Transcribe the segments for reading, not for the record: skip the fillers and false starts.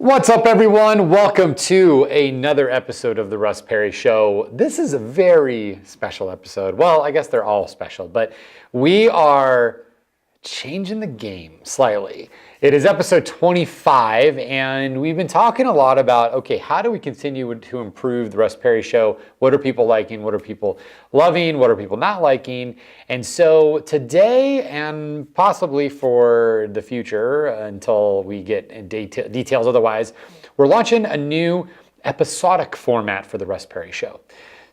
What's up, everyone? Welcome to another episode of the Russ Perry Show. This is a very special episode. Well, I guess they're all special, but we are changing the game slightly. It is episode 25, and we've been talking a lot about, okay, how do we continue to improve the Russ Perry Show? What are people liking? What are people loving? What are people not liking? And so today, and possibly for the future, until we get details otherwise, we're launching a new episodic format for the Russ Perry Show.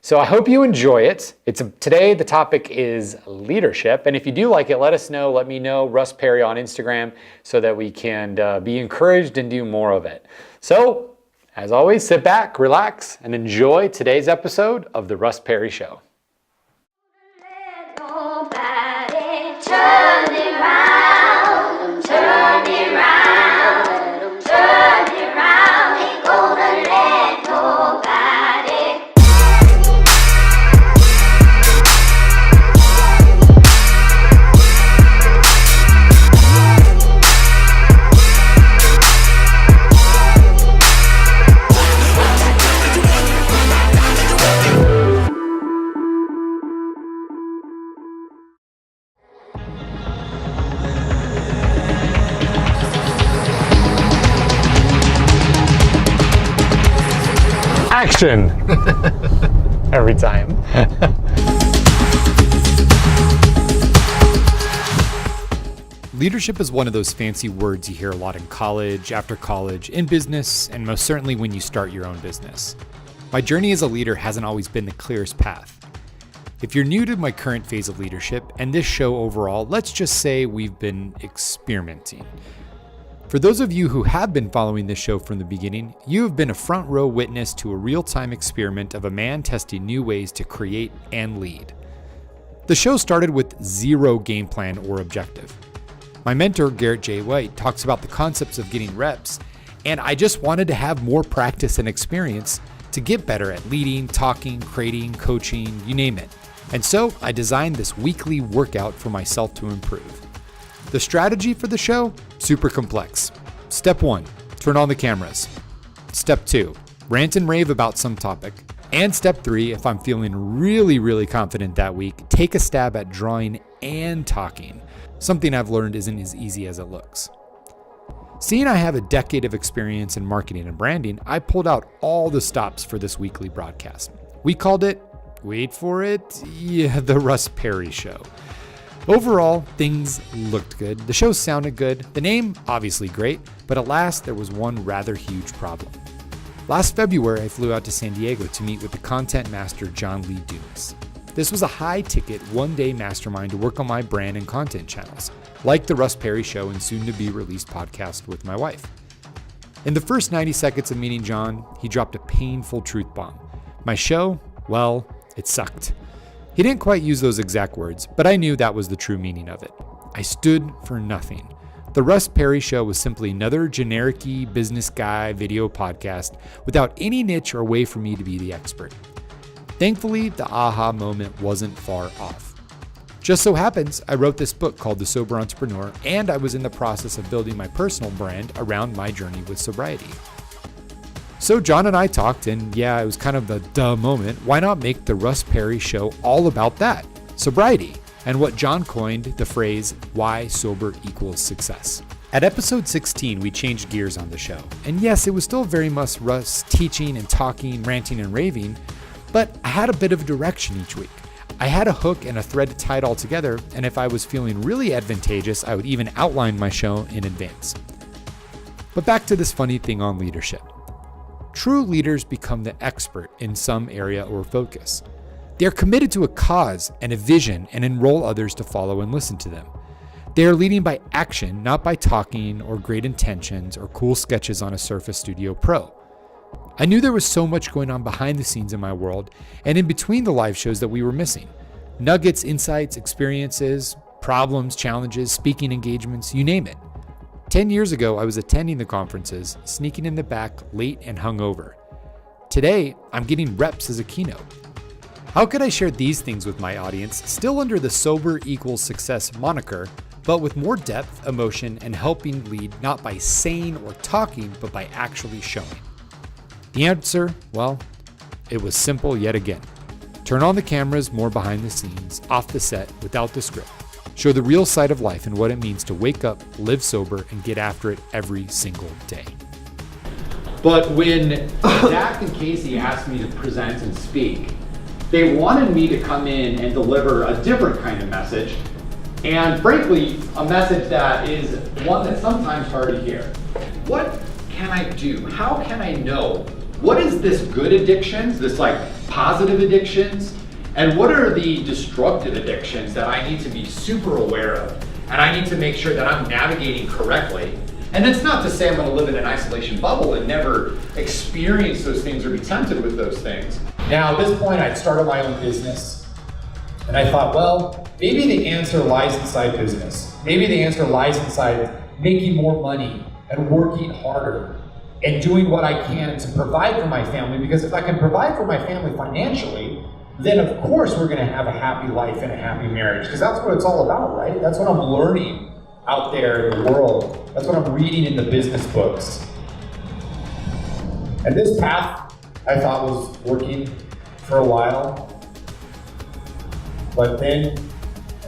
So I hope you enjoy it. Today the topic is leadership, and if you do like it, let us know. Let me know, Russ Perry on Instagram, so that we can be encouraged and do more of it. So, as always, sit back, relax, and enjoy today's episode of the Russ Perry Show. Action! Every time. Leadership is one of those fancy words you hear a lot in college, after college, in business, and most certainly when you start your own business. My journey as a leader hasn't always been the clearest path. If you're new to my current phase of leadership and this show overall, let's just say we've been experimenting. For those of you who have been following this show from the beginning, you have been a front row witness to a real-time experiment of a man testing new ways to create and lead. The show started with zero game plan or objective. My mentor, Garrett J. White, talks about the concepts of getting reps, and I just wanted to have more practice and experience to get better at leading, talking, creating, coaching, you name it. And so I designed this weekly workout for myself to improve. The strategy for the show? Super complex. Step 1, turn on the cameras. Step 2, rant and rave about some topic. And step 3, if I'm feeling really confident that week, take a stab at drawing and talking. Something I've learned isn't as easy as it looks. Seeing I have a decade of experience in marketing and branding, I pulled out all the stops for this weekly broadcast. We called it, wait for it, the Russ Perry Show. Overall, things looked good. The show sounded good. The name, obviously great, but at last there was one rather huge problem. Last February, I flew out to San Diego to meet with the content master, John Lee Dumas. This was a high-ticket, one-day mastermind to work on my brand and content channels, like the Russ Perry Show and soon-to-be-released podcast with my wife. In the first 90 seconds of meeting John, he dropped a painful truth bomb. My show, well, it sucked. He didn't quite use those exact words, but I knew that was the true meaning of it. I stood for nothing. The Russ Perry Show was simply another generic-y business guy video podcast without any niche or way for me to be the expert. Thankfully, the aha moment wasn't far off. Just so happens, I wrote this book called The Sober Entrepreneur, and I was in the process of building my personal brand around my journey with sobriety. So John and I talked, and yeah, it was kind of the duh moment. Why not make the Russ Perry Show all about that, sobriety, and what John coined the phrase, why sober equals success. At episode 16, we changed gears on the show. And yes, it was still very much Russ teaching and talking, ranting and raving, but I had a bit of direction each week. I had a hook and a thread to tie it all together, and if I was feeling really advantageous, I would even outline my show in advance. But back to this funny thing on leadership. True leaders become the expert in some area or focus. They are committed to a cause and a vision and enroll others to follow and listen to them. They are leading by action, not by talking or great intentions or cool sketches on a Surface Studio Pro. I knew there was so much going on behind the scenes in my world and in between the live shows that we were missing. Nuggets, insights, experiences, problems, challenges, speaking engagements, you name it. 10 years ago, I was attending the conferences, sneaking in the back late and hungover. Today, I'm getting reps as a keynote. How could I share these things with my audience, still under the Sober Equals Success moniker, but with more depth, emotion, and helping lead not by saying or talking, but by actually showing. The answer, well, it was simple yet again. Turn on the cameras more behind the scenes, off the set, without the script. Show the real side of life and what it means to wake up, live sober, and get after it every single day. But when Zach and Casey asked me to present and speak, they wanted me to come in and deliver a different kind of message. And frankly, a message that is one that's sometimes hard to hear. What can I do? How can I know? What is this good addictions, this like positive addictions? And what are the destructive addictions that I need to be super aware of? And I need to make sure that I'm navigating correctly. And it's not to say I'm gonna live in an isolation bubble and never experience those things or be tempted with those things. Now, at this point, I'd started my own business. And I thought, well, maybe the answer lies inside business. Maybe the answer lies inside making more money and working harder and doing what I can to provide for my family. Because if I can provide for my family financially, then of course we're gonna have a happy life and a happy marriage. Because that's what it's all about, right? That's what I'm learning out there in the world. That's what I'm reading in the business books. And this path I thought was working for a while. But then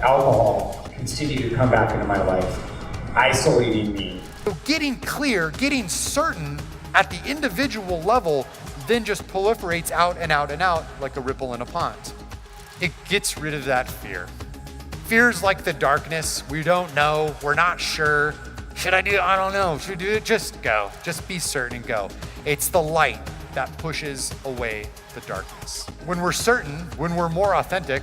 alcohol continued to come back into my life, isolating me. So getting clear, getting certain at the individual level then just proliferates out and out and out like a ripple in a pond. It gets rid of that fear. Fear's like the darkness. We don't know, we're not sure. Should I do it? I don't know. Should I do it? Just go. Just be certain and go. It's the light that pushes away the darkness. When we're certain, when we're more authentic,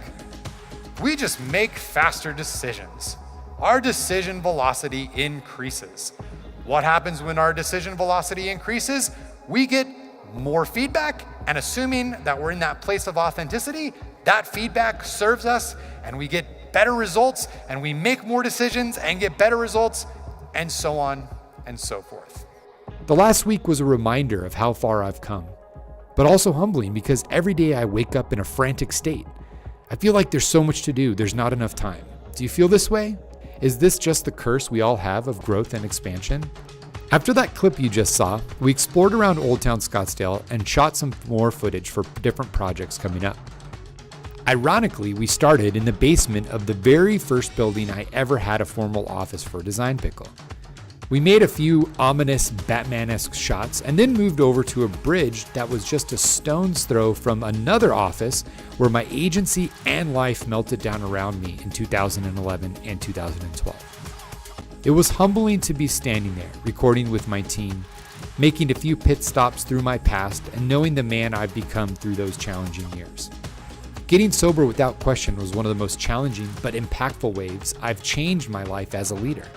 we just make faster decisions. Our decision velocity increases. What happens when our decision velocity increases? We get more feedback, and assuming that we're in that place of authenticity, that feedback serves us and we get better results and we make more decisions and get better results, and so on and so forth. The last week was a reminder of how far I've come, but also humbling because every day I wake up in a frantic state. I feel like there's so much to do, there's not enough time. Do you feel this way? Is this just the curse we all have of growth and expansion? After that clip you just saw, we explored around Old Town Scottsdale and shot some more footage for different projects coming up. Ironically, we started in the basement of the very first building I ever had a formal office for Design Pickle. We made a few ominous Batman-esque shots and then moved over to a bridge that was just a stone's throw from another office where my agency and life melted down around me in 2011 and 2012. It was humbling to be standing there, recording with my team, making a few pit stops through my past and knowing the man I've become through those challenging years. Getting sober without question was one of the most challenging but impactful ways I've changed my life as a leader.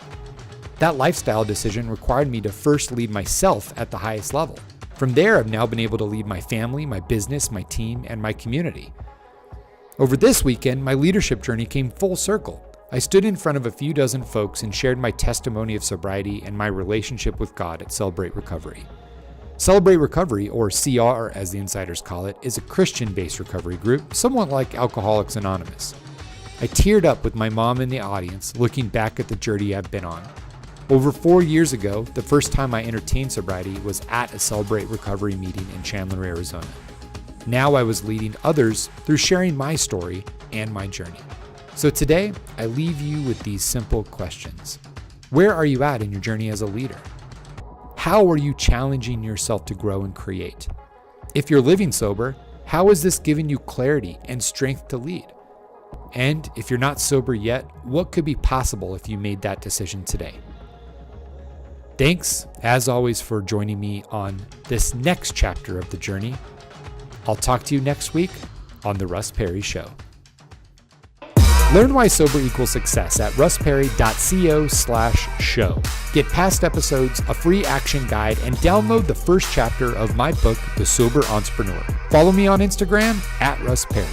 That lifestyle decision required me to first lead myself at the highest level. From there, I've now been able to lead my family, my business, my team, and my community. Over this weekend, my leadership journey came full circle. I stood in front of a few dozen folks and shared my testimony of sobriety and my relationship with God at Celebrate Recovery. Celebrate Recovery, or CR as the insiders call it, is a Christian-based recovery group, somewhat like Alcoholics Anonymous. I teared up with my mom in the audience, looking back at the journey I've been on. Over 4 years ago, the first time I entertained sobriety was at a Celebrate Recovery meeting in Chandler, Arizona. Now I was leading others through sharing my story and my journey. So today, I leave you with these simple questions. Where are you at in your journey as a leader? How are you challenging yourself to grow and create? If you're living sober, how has this given you clarity and strength to lead? And if you're not sober yet, what could be possible if you made that decision today? Thanks, as always, for joining me on this next chapter of the journey. I'll talk to you next week on The Russ Perry Show. Learn why sober equals success at russperry.co/show. Get past episodes, a free action guide, and download the first chapter of my book, The Sober Entrepreneur. Follow me on Instagram at Russ Perry.